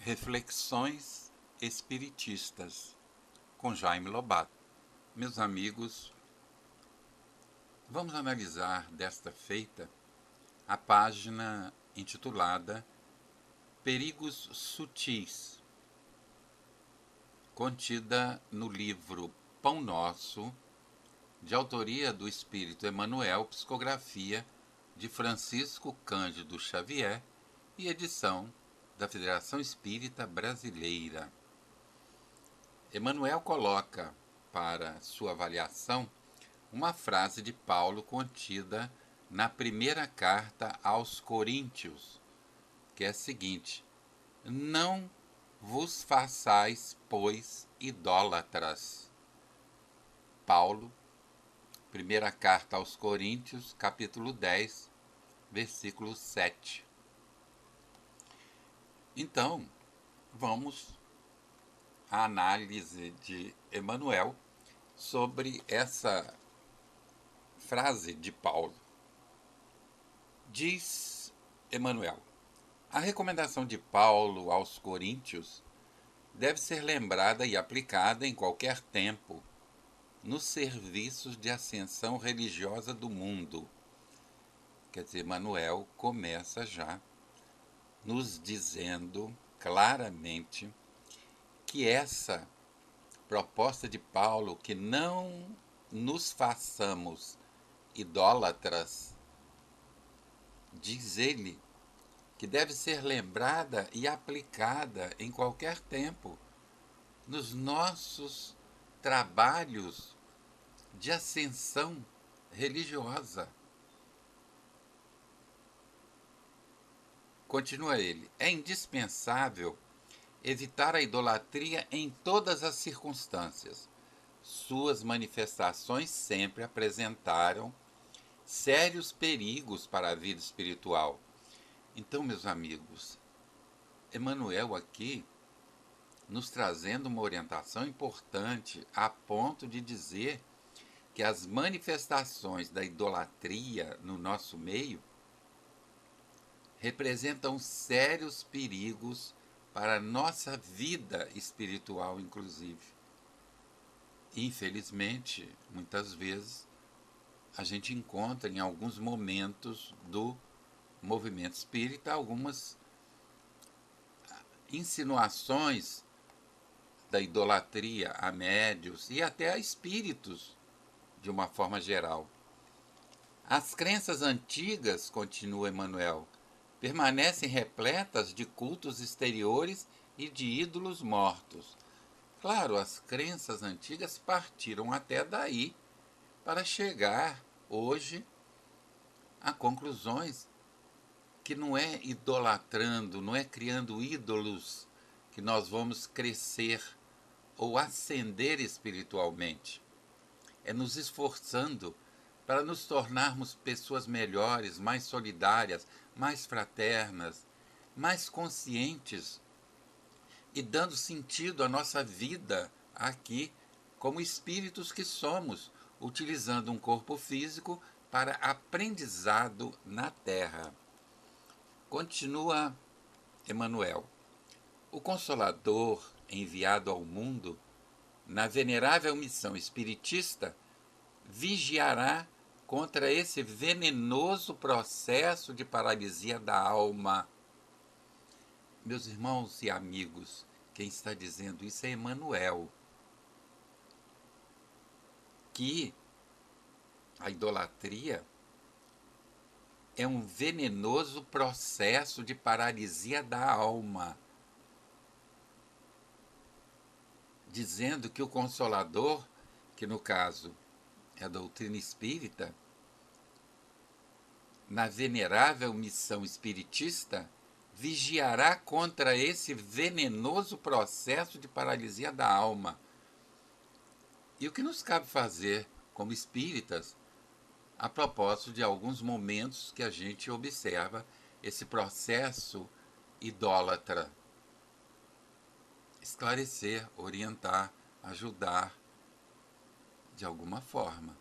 Reflexões Espiritistas, com Jaime Lobato. Meus amigos, vamos analisar desta feita a página intitulada Perigos Sutis, contida no livro Pão Nosso, de autoria do Espírito Emmanuel, psicografia de Francisco Cândido Xavier e edição da Federação Espírita Brasileira. Emmanuel coloca para sua avaliação uma frase de Paulo contida na primeira carta aos Coríntios, que é a seguinte: não vos façais, pois, idólatras. Paulo, primeira carta aos Coríntios, capítulo 10, versículo 7. Então, vamos à análise de Emmanuel sobre essa frase de Paulo. Diz Emmanuel: a recomendação de Paulo aos Coríntios deve ser lembrada e aplicada em qualquer tempo nos serviços de ascensão religiosa do mundo. Quer dizer, Emmanuel começa já nos dizendo claramente que essa proposta de Paulo, que não nos façamos idólatras, diz ele, que deve ser lembrada e aplicada em qualquer tempo nos nossos trabalhos de ascensão religiosa. Continua ele: é indispensável evitar a idolatria em todas as circunstâncias. Suas manifestações sempre apresentaram sérios perigos para a vida espiritual. Então, meus amigos, Emmanuel aqui nos trazendo uma orientação importante a ponto de dizer que as manifestações da idolatria no nosso meio representam sérios perigos para a nossa vida espiritual, inclusive. Infelizmente, muitas vezes, a gente encontra em alguns momentos do movimento espírita algumas insinuações da idolatria a médios e até a espíritos, de uma forma geral. As crenças antigas, continua Emmanuel, permanecem repletas de cultos exteriores e de ídolos mortos. Claro, as crenças antigas partiram até daí para chegar hoje a conclusões que não é idolatrando, não é criando ídolos que nós vamos crescer ou ascender espiritualmente. É nos esforçando para nos tornarmos pessoas melhores, mais solidárias, mais fraternas, mais conscientes e dando sentido à nossa vida aqui como espíritos que somos, utilizando um corpo físico para aprendizado na Terra. Continua Emmanuel: o Consolador, enviado ao mundo na venerável missão espiritista, vigiará contra esse venenoso processo de paralisia da alma. Meus irmãos e amigos, quem está dizendo isso é Emmanuel, que a idolatria é um venenoso processo de paralisia da alma, dizendo que o Consolador, que no caso é a doutrina espírita, na venerável missão espiritista, vigiará contra esse venenoso processo de paralisia da alma. E o que nos cabe fazer como espíritas a propósito de alguns momentos que a gente observa esse processo idólatra? Esclarecer, orientar, ajudar de alguma forma.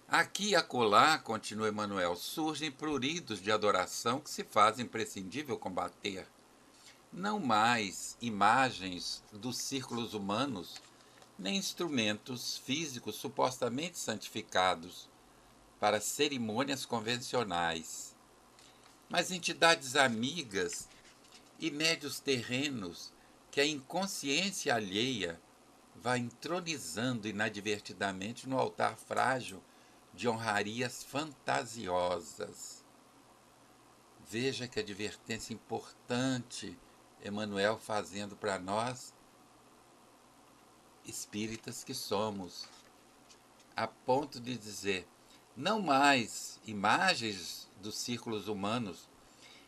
Aqui e acolá, continua Emmanuel, surgem pruridos de adoração que se faz imprescindível combater. não mais imagens dos círculos humanos, nem instrumentos físicos supostamente santificados para cerimônias convencionais, mas entidades amigas e médios terrenos que a inconsciência alheia vai entronizando inadvertidamente no altar frágil de honrarias fantasiosas. Veja que advertência importante Emmanuel fazendo para nós, espíritas que somos, a ponto de dizer, não mais imagens dos círculos humanos,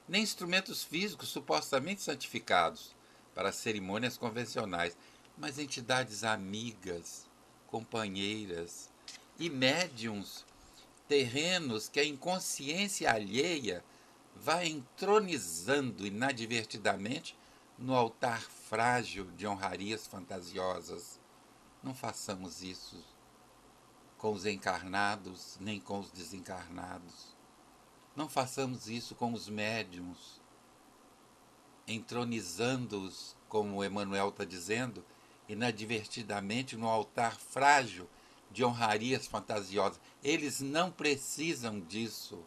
nem instrumentos físicos supostamente santificados para cerimônias convencionais, mas entidades amigas, companheiras e médiums terrenos que a inconsciência alheia vai entronizando inadvertidamente no altar frágil de honrarias fantasiosas. Não façamos isso com os encarnados, nem com os desencarnados. Não façamos isso com os médiuns, entronizando-os, como Emmanuel está dizendo, inadvertidamente no altar frágil de honrarias fantasiosas. Eles não precisam disso.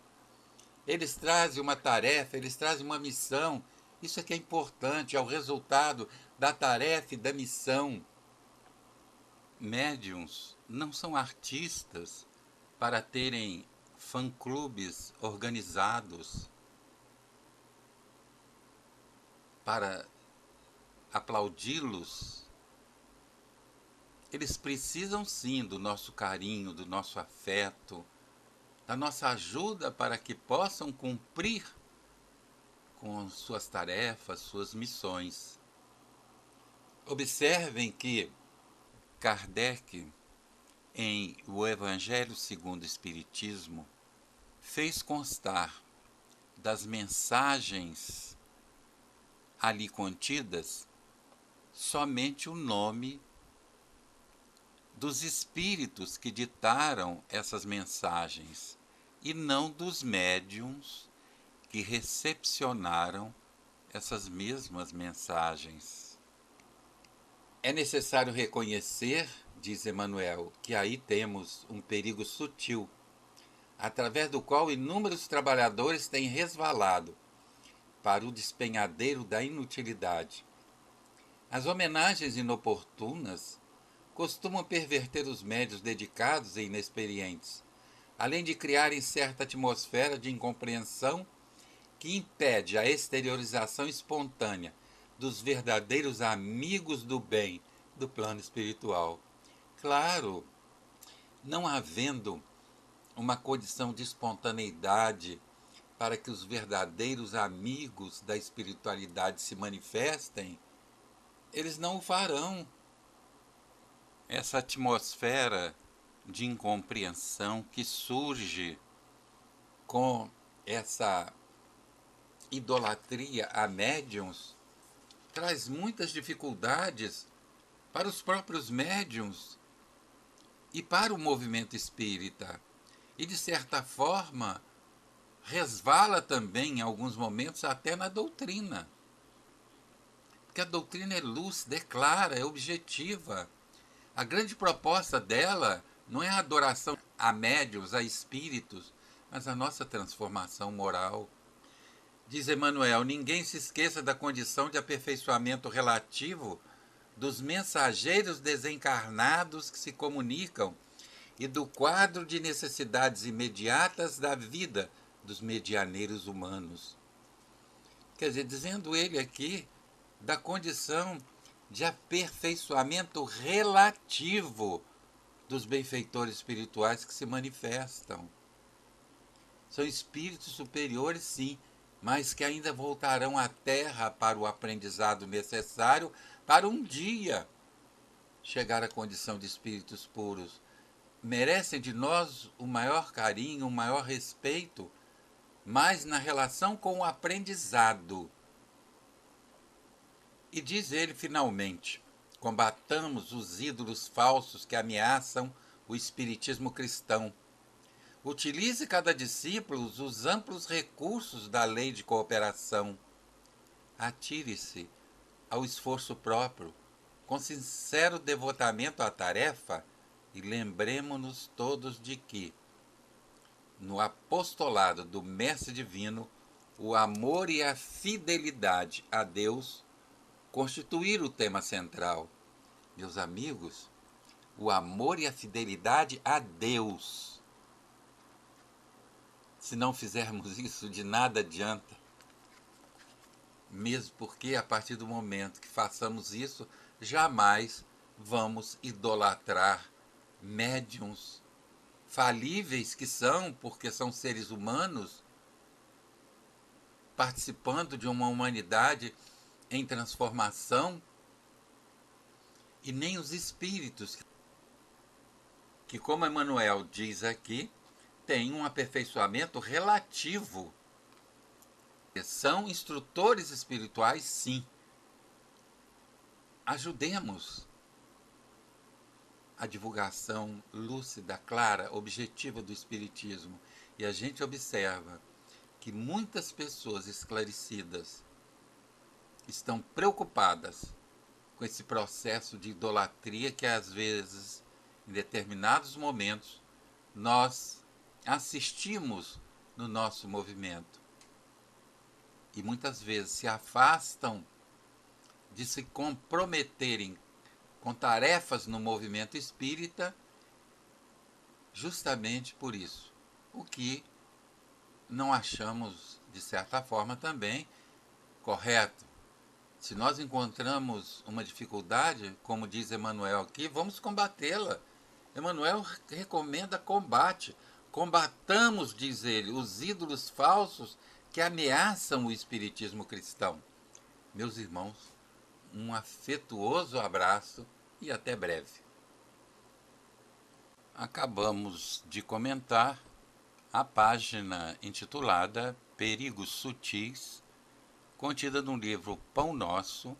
Eles trazem uma tarefa, eles trazem uma missão. Isso é que é importante, é o resultado da tarefa e da missão. Médiuns não são artistas para terem fã-clubes organizados para aplaudi-los. Eles precisam sim do nosso carinho, do nosso afeto, da nossa ajuda para que possam cumprir com suas tarefas, suas missões. Observem que Kardec, em O Evangelho segundo o Espiritismo, fez constar das mensagens ali contidas somente o nome dos espíritos que ditaram essas mensagens e não dos médiuns que recepcionaram essas mesmas mensagens. É necessário reconhecer, diz Emmanuel, que aí temos um perigo sutil, através do qual inúmeros trabalhadores têm resvalado para o despenhadeiro da inutilidade. As homenagens inoportunas costumam perverter os médios dedicados e inexperientes, além de criarem certa atmosfera de incompreensão que impede a exteriorização espontânea dos verdadeiros amigos do bem do plano espiritual. Claro, não havendo uma condição de espontaneidade para que os verdadeiros amigos da espiritualidade se manifestem, eles não o farão. Essa atmosfera de incompreensão que surge com essa idolatria a médiuns traz muitas dificuldades para os próprios médiuns e para o movimento espírita. E, de certa forma, resvala também, em alguns momentos, até na doutrina. Porque a doutrina é lúcida, é clara, é objetiva. A grande proposta dela não é a adoração a médiuns, a espíritos, mas a nossa transformação moral. Diz Emmanuel, ninguém se esqueça da condição de aperfeiçoamento relativo dos mensageiros desencarnados que se comunicam e do quadro de necessidades imediatas da vida dos medianeiros humanos. Quer dizer, dizendo ele aqui da condição de aperfeiçoamento relativo dos benfeitores espirituais que se manifestam. São espíritos superiores, sim, mas que ainda voltarão à Terra para o aprendizado necessário para um dia chegar à condição de espíritos puros. Merecem de nós o maior carinho, o maior respeito, mas na relação com o aprendizado. E diz ele finalmente, combatamos os ídolos falsos que ameaçam o espiritismo cristão. Utilize cada discípulo os amplos recursos da lei de cooperação. atire-se ao esforço próprio, com sincero devotamento à tarefa, e lembremos-nos todos de que, no apostolado do Mestre Divino, o amor e a fidelidade a Deus constituíram o tema central. Meus amigos, o amor e a fidelidade a Deus. Se não fizermos isso, de nada adianta. Mesmo porque, a partir do momento que façamos isso, jamais vamos idolatrar médiuns falíveis que são, porque são seres humanos, participando de uma humanidade em transformação, e nem os espíritos, que, como Emmanuel diz aqui, têm um aperfeiçoamento relativo. São instrutores espirituais, sim. Ajudemos a divulgação lúcida, clara, objetiva do Espiritismo. E a gente observa que muitas pessoas esclarecidas estão preocupadas com esse processo de idolatria que, às vezes, em determinados momentos, nós assistimos no nosso movimento. E muitas vezes se afastam de se comprometerem com tarefas no movimento espírita, justamente por isso. O que não achamos, de certa forma, também correto. Se nós encontramos uma dificuldade, como diz Emmanuel aqui, vamos combatê-la. Emmanuel recomenda combate. Combatamos, diz ele, os ídolos falsos que ameaçam o espiritismo cristão. Meus irmãos, um afetuoso abraço e até breve. Acabamos de comentar a página intitulada Perigos Sutis, contida no livro Pão Nosso,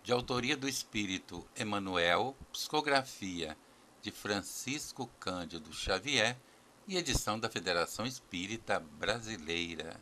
de autoria do espírito Emmanuel, psicografia de Francisco Cândido Xavier e edição da Federação Espírita Brasileira.